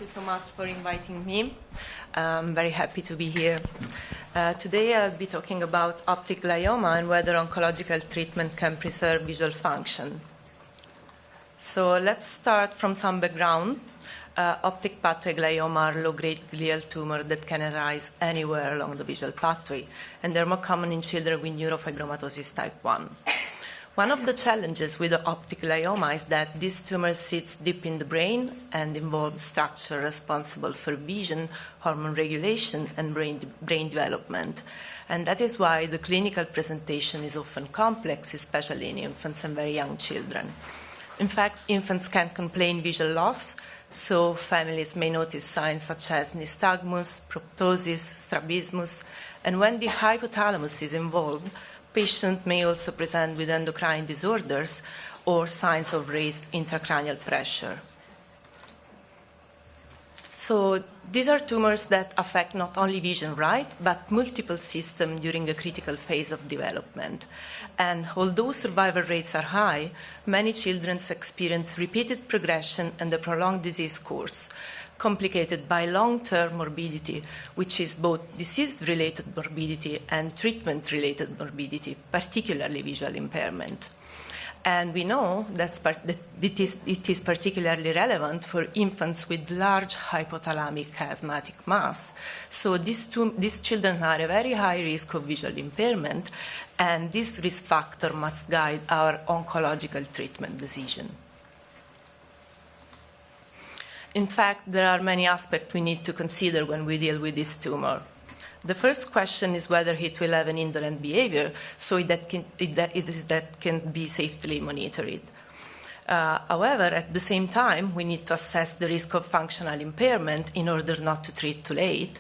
you so much for inviting me. I'm very happy to be here. Today I'll be talking about optic glioma and whether oncological treatment can preserve visual function. So let's start from some background. Optic pathway glioma are low-grade glial tumors that can arise anywhere along the visual pathway, and they're more common in children with neurofibromatosis type 1. One of the challenges with the optic glioma is that this tumor sits deep in the brain and involves structure responsible for vision, hormone regulation, and brain development. And that is why the clinical presentation is often complex, especially in infants and very young children. In fact, infants can complain visual loss, so families may notice signs such as nystagmus, proptosis, strabismus, and when the hypothalamus is involved, patients may also present with endocrine disorders or signs of raised intracranial pressure. So these are tumors that affect not only vision, right, but multiple systems during a critical phase of development. And although survival rates are high, many children experience repeated progression and a prolonged disease course, complicated by long-term morbidity, which is both disease-related morbidity and treatment-related morbidity, particularly visual impairment. And we know that it is particularly relevant for infants with large hypothalamic chiasmatic mass. So these children are at a very high risk of visual impairment, and this risk factor must guide our oncological treatment decision. In fact, there are many aspects we need to consider when we deal with this tumor. The first question is whether it will have an indolent behavior, so that can be safely monitored. However, at the same time, we need to assess the risk of functional impairment in order not to treat too late.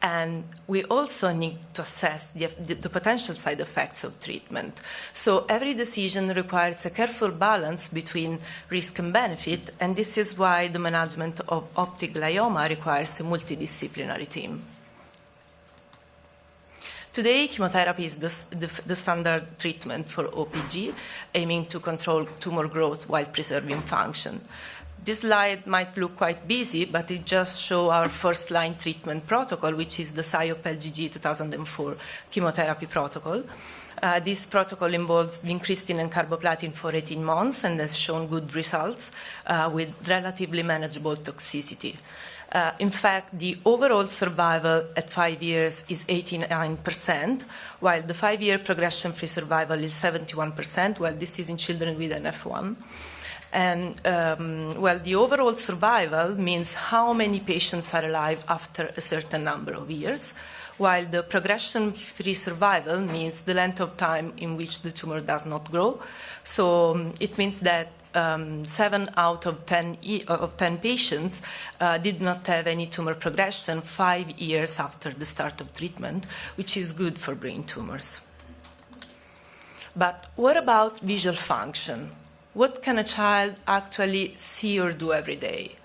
And we also need to assess the potential side effects of treatment. So every decision requires a careful balance between risk and benefit, and this is why the management of optic glioma requires a multidisciplinary team. Today, chemotherapy is the standard treatment for OPG, aiming to control tumor growth while preserving function. This slide might look quite busy, but it just shows our first-line treatment protocol, which is the SIOP-LGG 2004 chemotherapy protocol. This protocol involves vincristine and carboplatin for 18 months and has shown good results with relatively manageable toxicity. In fact, the overall survival at 5 years is 89%, while the 5-year progression-free survival is 71%, well, this is in children with NF1. And, the overall survival means how many patients are alive after a certain number of years, while the progression-free survival means the length of time in which the tumor does not grow. So it means that 7 out of 10 patients did not have any tumor progression 5 years after the start of treatment, which is good for brain tumors. But what about visual function? What can a child actually see or do every day?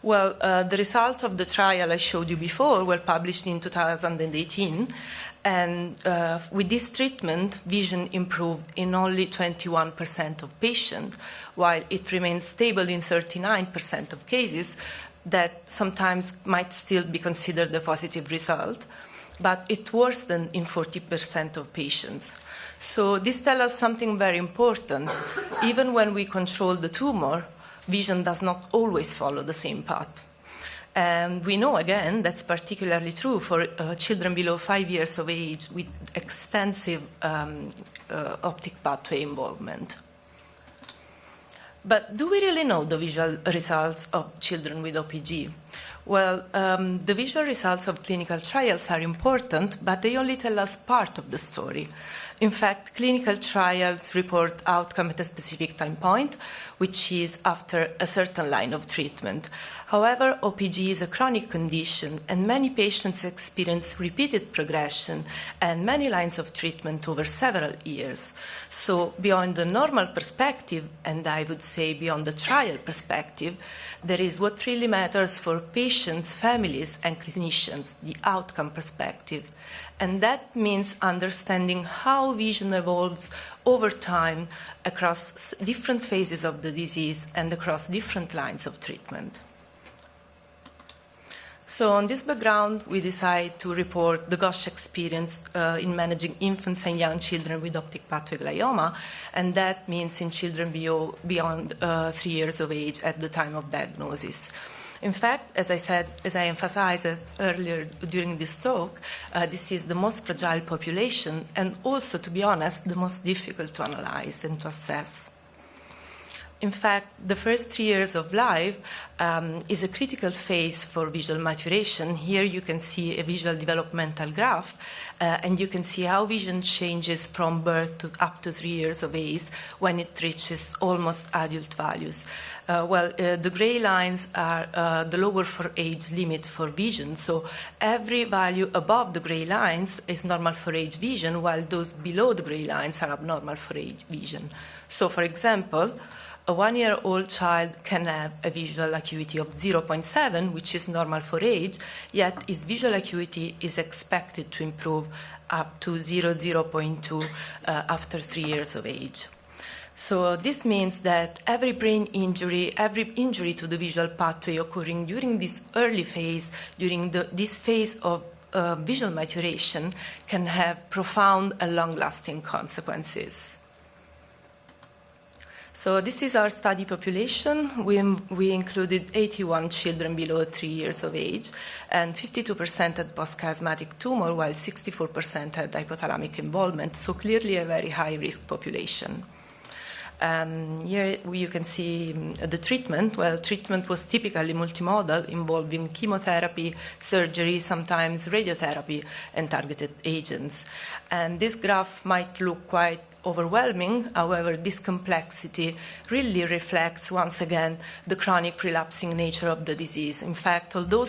Well, the results of the trial I showed you before were published in 2018, and with this treatment, vision improved in only 21% of patients, while it remains stable in 39% of cases that sometimes might still be considered a positive result, but it worsened in 40% of patients. So this tells us something very important. Even when we control the tumor, vision does not always follow the same path. And we know, again, that's particularly true for children below 5 years of age with extensive optic pathway involvement. But do we really know the visual results of children with OPG? Well, the visual results of clinical trials are important, but they only tell us part of the story. In fact, clinical trials report outcome at a specific time point, which is after a certain line of treatment. However, OPG is a chronic condition, and many patients experience repeated progression and many lines of treatment over several years. So beyond the normal perspective, and I would say beyond the trial perspective, there is what really matters for patients, families, and clinicians, the outcome perspective. And that means understanding how vision evolves over time across different phases of the disease and across different lines of treatment. So on this background, we decided to report the GOSH experience in managing infants and young children with optic pathway glioma, and that means in children beyond 3 years of age at the time of diagnosis. In fact, as I emphasized earlier during this talk, this is the most fragile population and also, to be honest, the most difficult to analyze and to assess. In fact, the first 3 years of life is a critical phase for visual maturation. Here you can see a visual developmental graph, and you can see how vision changes from birth to up to 3 years of age when it reaches almost adult values. The gray lines are the lower for age limit for vision, so every value above the gray lines is normal for age vision, while those below the gray lines are abnormal for age vision. So, for example, a 1-year-old child can have a visual acuity of 0.7, which is normal for age, yet his visual acuity is expected to improve up to 0.2 after 3 years of age. So this means that every brain injury, every injury to the visual pathway occurring during this early phase, during this phase of visual maturation, can have profound and long-lasting consequences. So this is our study population. We included 81 children below 3 years of age, and 52% had post-chiasmatic tumor, while 64% had hypothalamic involvement, so clearly a very high-risk population. Here you can see the treatment. Well, treatment was typically multimodal, involving chemotherapy, surgery, sometimes radiotherapy, and targeted agents. And this graph might look quite overwhelming. However, this complexity really reflects, once again, the chronic relapsing nature of the disease. In fact, although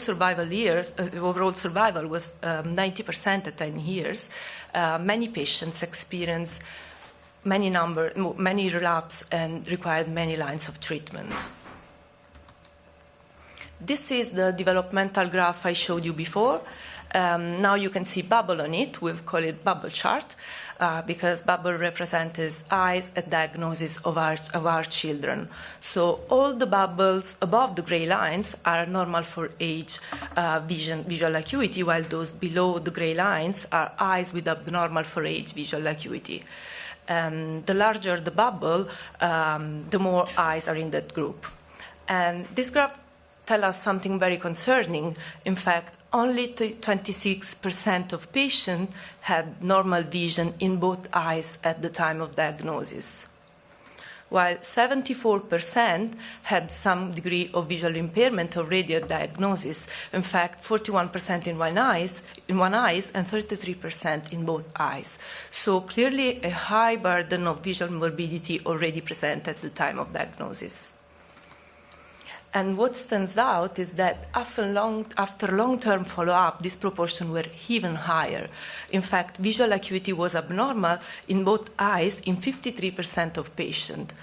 overall survival was 90% at 10 years, many patients experience many relapse and required many lines of treatment. This is the developmental graph I showed you before. Now you can see bubble on it. We've called it bubble chart because bubble represents eyes at diagnosis of our children. So all the bubbles above the gray lines are normal for age visual acuity, while those below the gray lines are eyes with abnormal for age visual acuity. The larger the bubble, the more eyes are in that group. And this graph tells us something very concerning. In fact, only 26% of patients had normal vision in both eyes at the time of diagnosis, while 74% had some degree of visual impairment already at diagnosis. In fact, 41% in one eye and 33% in both eyes. So clearly a high burden of visual morbidity already present at the time of diagnosis. And what stands out is that after long-term follow-up, this proportion were even higher. In fact, visual acuity was abnormal in both eyes in 53% of patients.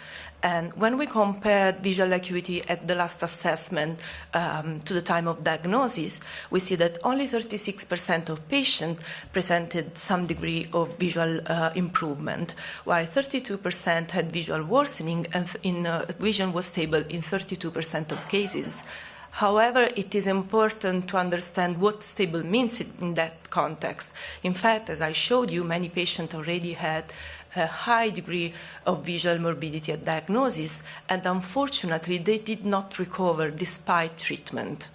And when we compared visual acuity at the last assessment to the time of diagnosis, we see that only 36% of patients presented some degree of visual improvement, while 32% had visual worsening, and vision was stable in 32% of cases. However, it is important to understand what stable means in that context. In fact, as I showed you, many patients already had a high degree of visual morbidity at diagnosis, and unfortunately, they did not recover despite treatment.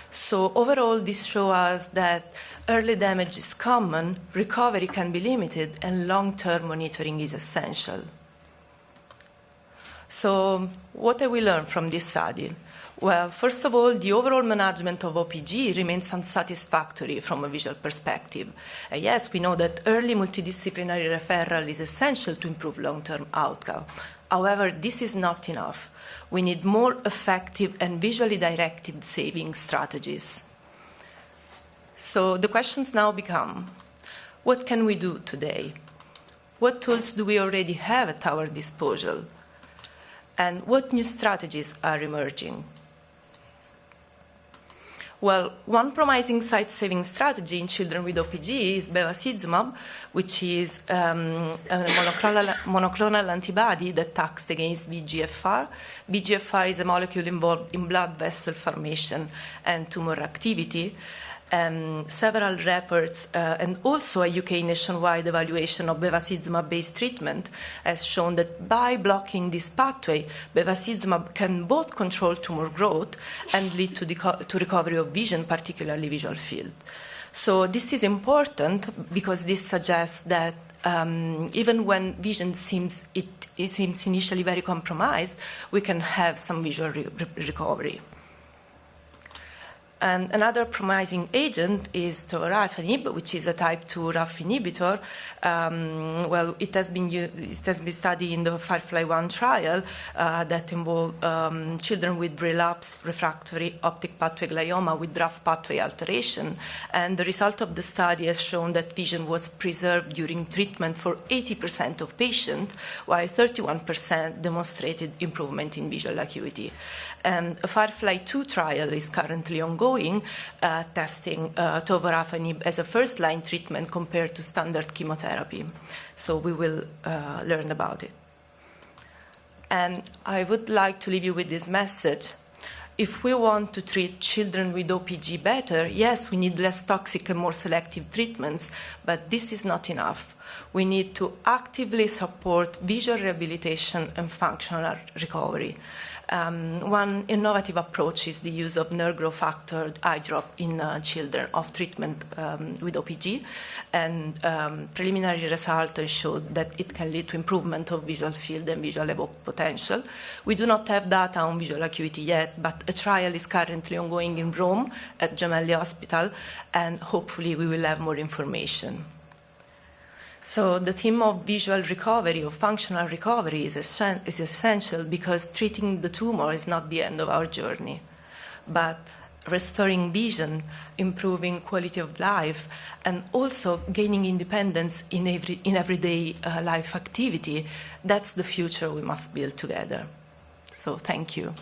So overall, this shows us that early damage is common, recovery can be limited, and long-term monitoring is essential. So what have we learned from this study? Well, first of all, the overall management of OPG remains unsatisfactory from a visual perspective. Yes, we know that early multidisciplinary referral is essential to improve long-term outcome. However, this is not enough. We need more effective and visually directed saving strategies. So the questions now become, what can we do today? What tools do we already have at our disposal? And what new strategies are emerging? Well, one promising sight-saving strategy in children with OPG is bevacizumab, which is a monoclonal antibody that acts against VEGFR. VEGFR is a molecule involved in blood vessel formation and tumor activity. Several reports and also a UK nationwide evaluation of bevacizumab-based treatment has shown that by blocking this pathway, bevacizumab can both control tumor growth and lead to recovery of vision, particularly visual field. So this is important because this suggests that even when vision seems initially very compromised, we can have some visual recovery. And another promising agent is tovorafenib, which is a type 2 RAF inhibitor. Well, it has been studied in the Firefly-1 trial that involved children with relapsed refractory optic pathway glioma with RAF pathway alteration. And the result of the study has shown that vision was preserved during treatment for 80% of patients, while 31% demonstrated improvement in visual acuity. And a Firefly-2 trial is currently ongoing, testing tovorafenib as a first-line treatment compared to standard chemotherapy. So we will learn about it. And I would like to leave you with this message. If we want to treat children with OPG better, yes, we need less toxic and more selective treatments, but this is not enough. We need to actively support visual rehabilitation and functional recovery. One innovative approach is the use of nerve growth factor eye drop in children of treatment with OPG, and preliminary results showed that it can lead to improvement of visual field and visual evoked potential. We do not have data on visual acuity yet, but a trial is currently ongoing in Rome at Gemelli Hospital, and hopefully we will have more information. So the theme of visual recovery or functional recovery is essential because treating the tumor is not the end of our journey, but restoring vision, improving quality of life, and also gaining independence in everyday life activity, that's the future we must build together. So thank you.